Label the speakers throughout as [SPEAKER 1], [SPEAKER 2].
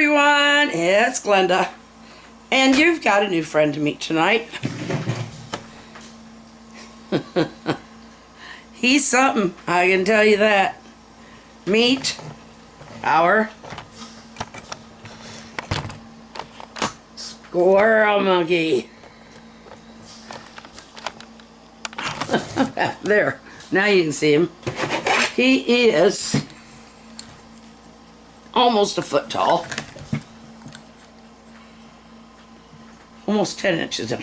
[SPEAKER 1] everyone, it's Glenda, and you've got a new friend to meet tonight. He's something, I can tell you that. Meet our squirrel monkey. There, now you can see him. He is almost a foot tall. Almost 10 inches.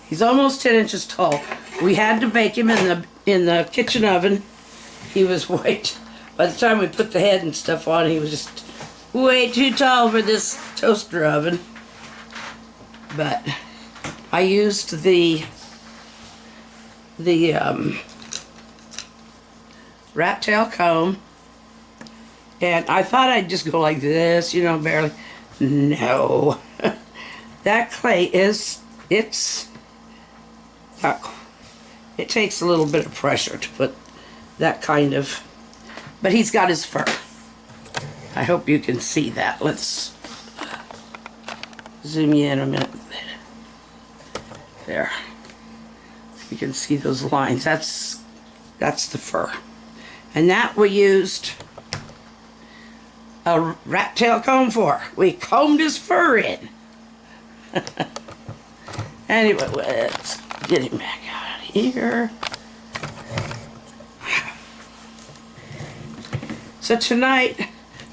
[SPEAKER 1] He's almost 10 inches tall. We had to bake him in the kitchen oven. He was white. By the time we put the head and stuff on, he was just way too tall for this toaster oven. But I used the rat tail comb, and I thought I'd just go like this, you know, barely. No. That clay it takes a little bit of pressure to put that kind of, but he's got his fur. I hope you can see that. Let's zoom you in a minute. There. You can see those lines. That's the fur. And that we used a rat tail comb for. We combed his fur in. Anyway, let's get him back out of here. So tonight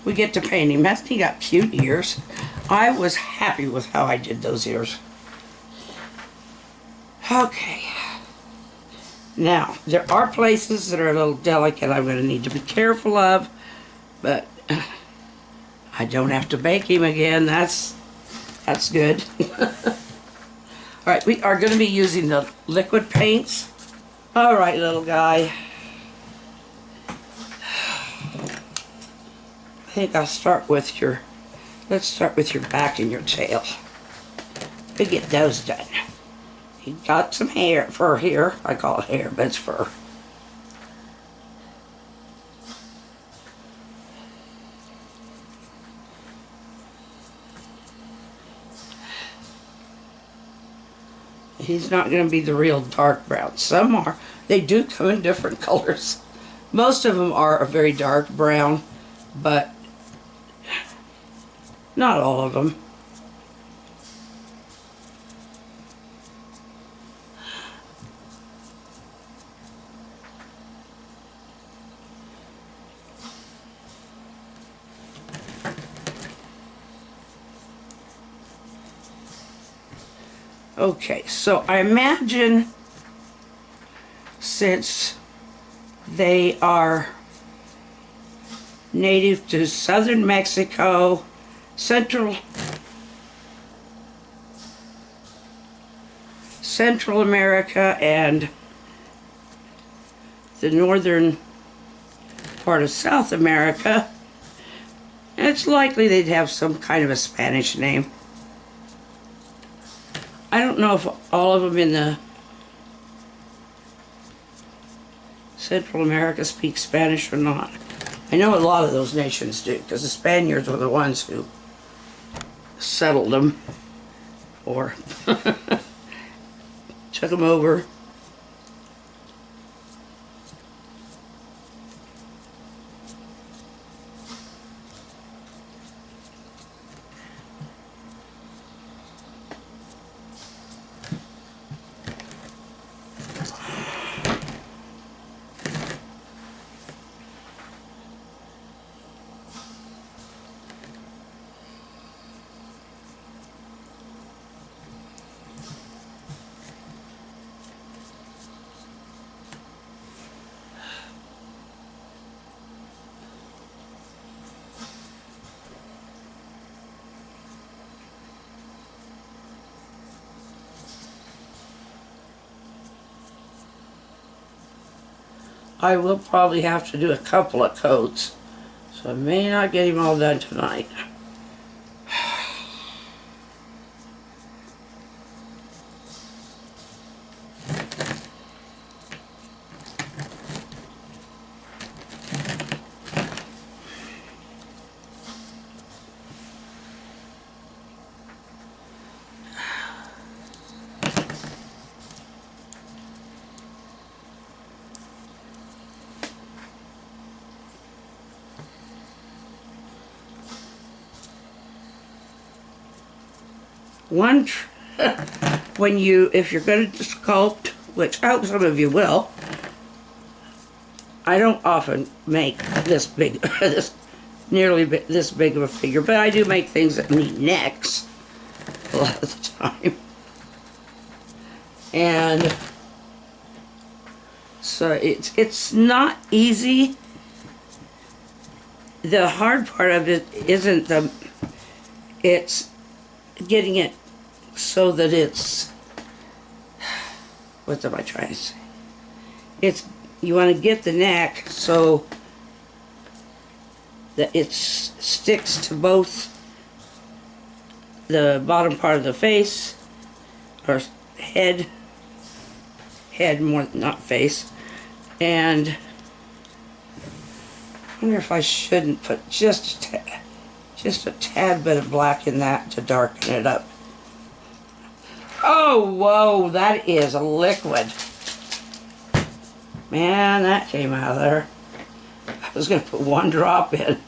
[SPEAKER 1] we get to paint him. Hasn't he got cute ears? I was happy with how I did those ears. Okay. Now, there are places that are a little delicate I'm going to need to be careful of, but I don't have to bake him again. That's good. Alright, we are going to be using the liquid paints. Alright, little guy. I think I'll start with let's start with your back and your tail. We get those done. He got some fur here. I call it hair, but it's fur. He's not going to be the real dark brown. Some are. They do come in different colors. Most of them are a very dark brown, but not all of them. Okay, so I imagine since they are native to southern Mexico, Central America, and the northern part of South America, it's likely they'd have some kind of a Spanish name. I don't know if all of them in the Central America speak Spanish or not. I know a lot of those nations do, because the Spaniards were the ones who settled them or took them over. I will probably have to do a couple of coats, so I may not get him all done tonight. one, if you're going to sculpt, which I hope some of you will, I don't often make this big, this big of a figure, but I do make things that need necks a lot of the time. And so it's not easy. The hard part of it isn't it's getting it so that it's, what am I trying to say? You want to get the neck so that it sticks to both the bottom part of the face, or head more, not face. And I wonder if I shouldn't put just a tad bit of black in that to darken it up. Oh, whoa, that is a liquid. Man, that came out of there. I was going to put one drop in.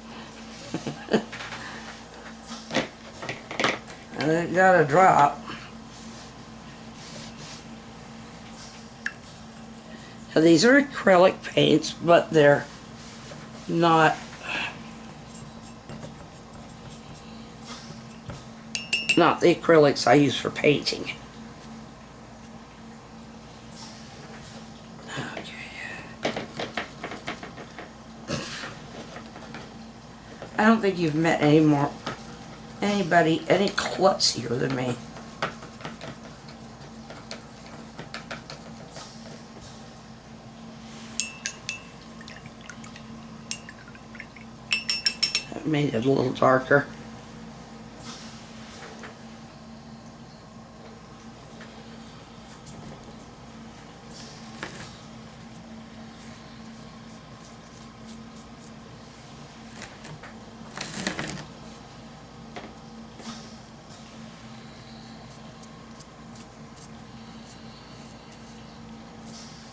[SPEAKER 1] And it got a drop. Now, these are acrylic paints, but they're not the acrylics I use for painting. Okay. I don't think you've met anybody any klutzier than me. That made it a little darker.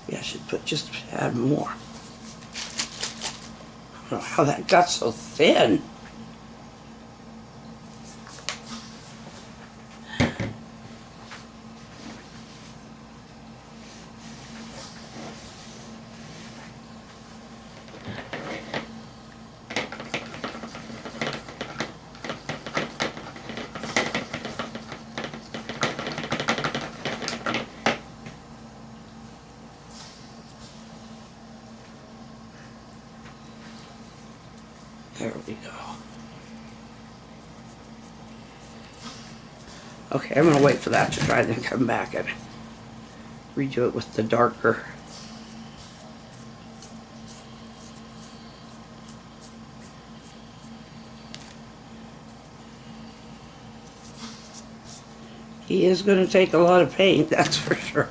[SPEAKER 1] Yeah, I should just add more. I don't know how that got so thin. There we go. Okay, I'm going to wait for that to dry, then come back and redo it with the darker. He is going to take a lot of paint, that's for sure.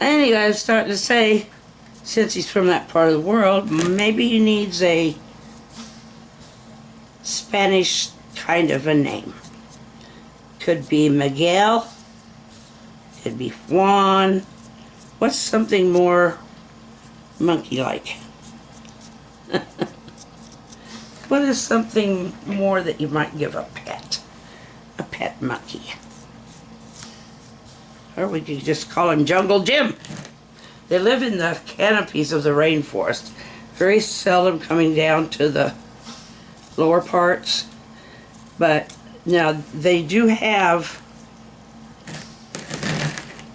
[SPEAKER 1] Anyway, I was starting to say, since he's from that part of the world, maybe he needs a Spanish kind of a name. Could be Miguel, could be Juan. What's something more monkey-like? What is something more that you might give a pet? A pet monkey. Or we could just call him Jungle Jim. They live in the canopies of the rainforest, very seldom coming down to the lower parts. But now they do have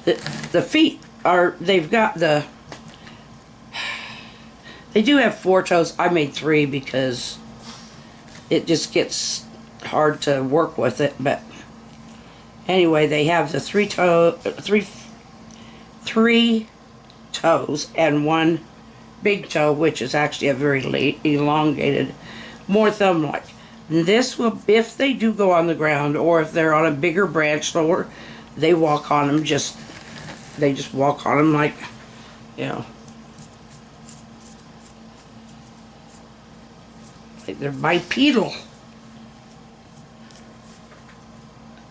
[SPEAKER 1] the feet are, they've got they do have 4 toes. I made 3 because it just gets hard to work with it, but anyway, they have the 3 toes and 1 big toe, which is actually a very elongated, more thumb-like. This will, if they do go on the ground, or if they're on a bigger branch, or they walk on them, they just walk on them like, you know, like they're bipedal.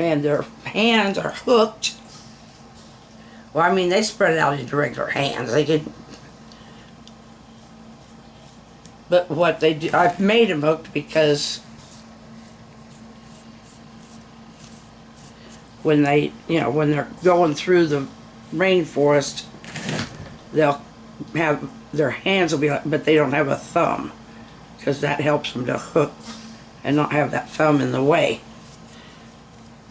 [SPEAKER 1] And their hands are hooked. Well, I mean, they spread it out into regular hands. They could, But what they do, I've made them hooked because when they, when they're going through the rainforest, they'll have, their hands will be like, but they don't have a thumb, because that helps them to hook and not have that thumb in the way.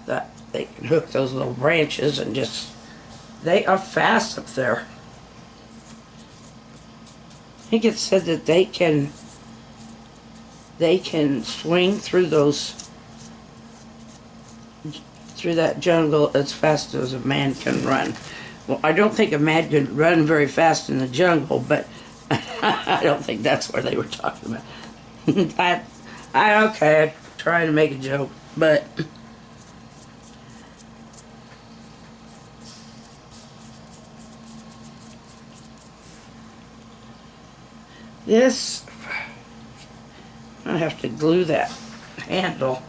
[SPEAKER 1] That they can hook those little branches and just, they are fast up there. I think it said that they can swing through that jungle as fast as a man can run. Well, I don't think a man can run very fast in the jungle, but I don't think that's what they were talking about. Okay, I'm trying to make a joke, but this, I have to glue that handle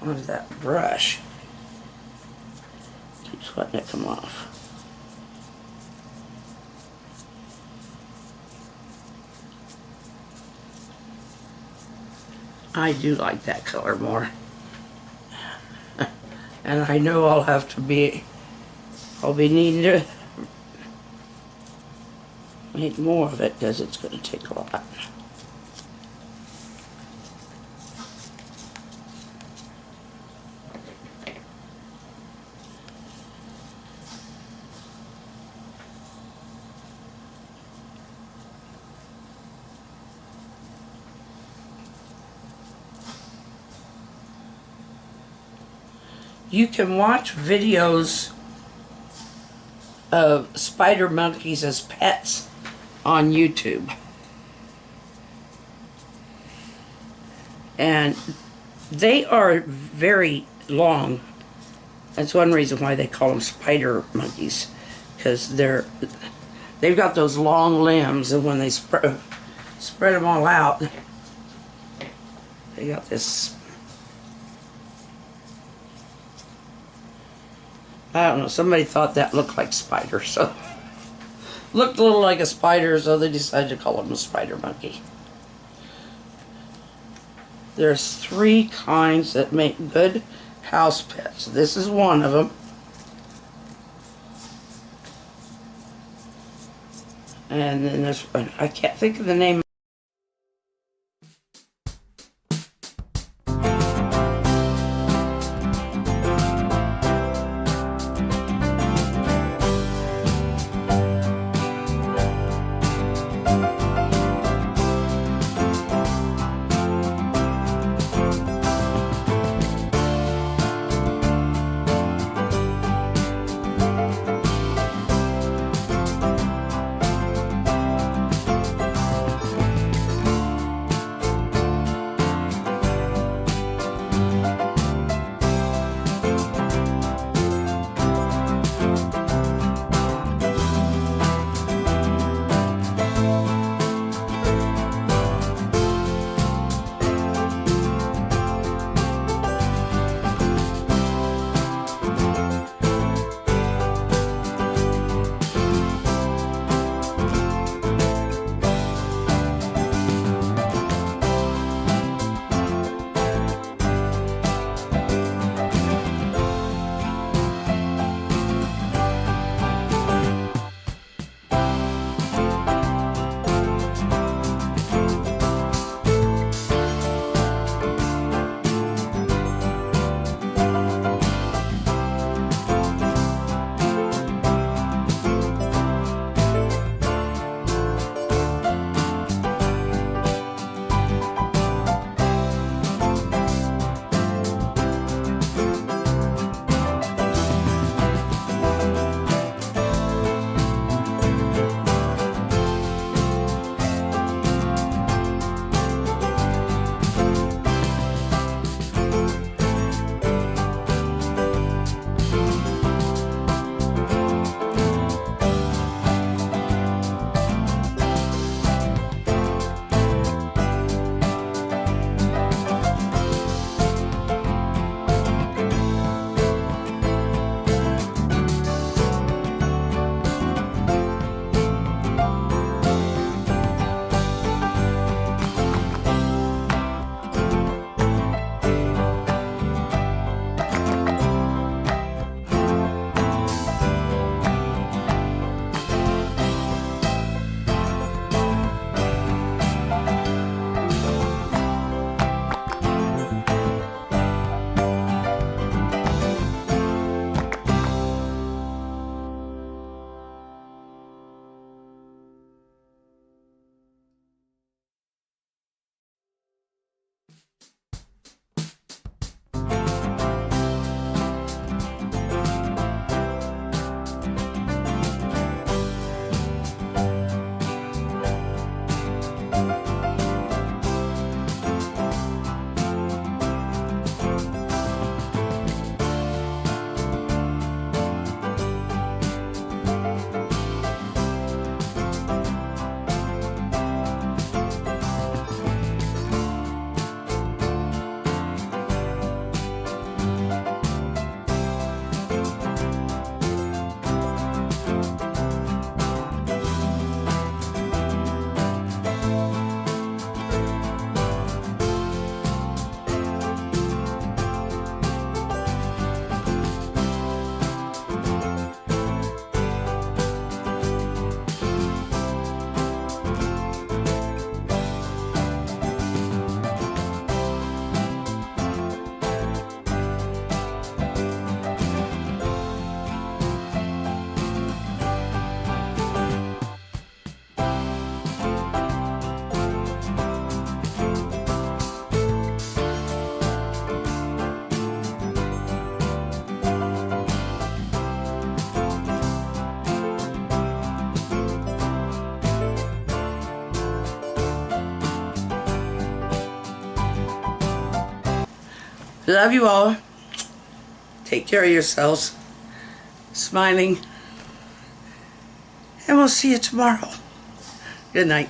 [SPEAKER 1] onto that brush. Keeps letting it come off. I do like that color more. And I know I'll be needing to make more of it because it's going to take a lot. You can watch videos of spider monkeys as pets on YouTube. And they are very long. That's one reason why they call them spider monkeys, because they've got those long limbs, and when they spread them all out, they got this, I don't know, somebody thought that looked like spiders, so looked a little like a spider, so they decided to call him a spider monkey. There's 3 kinds that make good house pets. This is one of them. And then there's one, I can't think of the name. Love you all. Take care of yourselves. Smiling. And we'll see you tomorrow. Good night.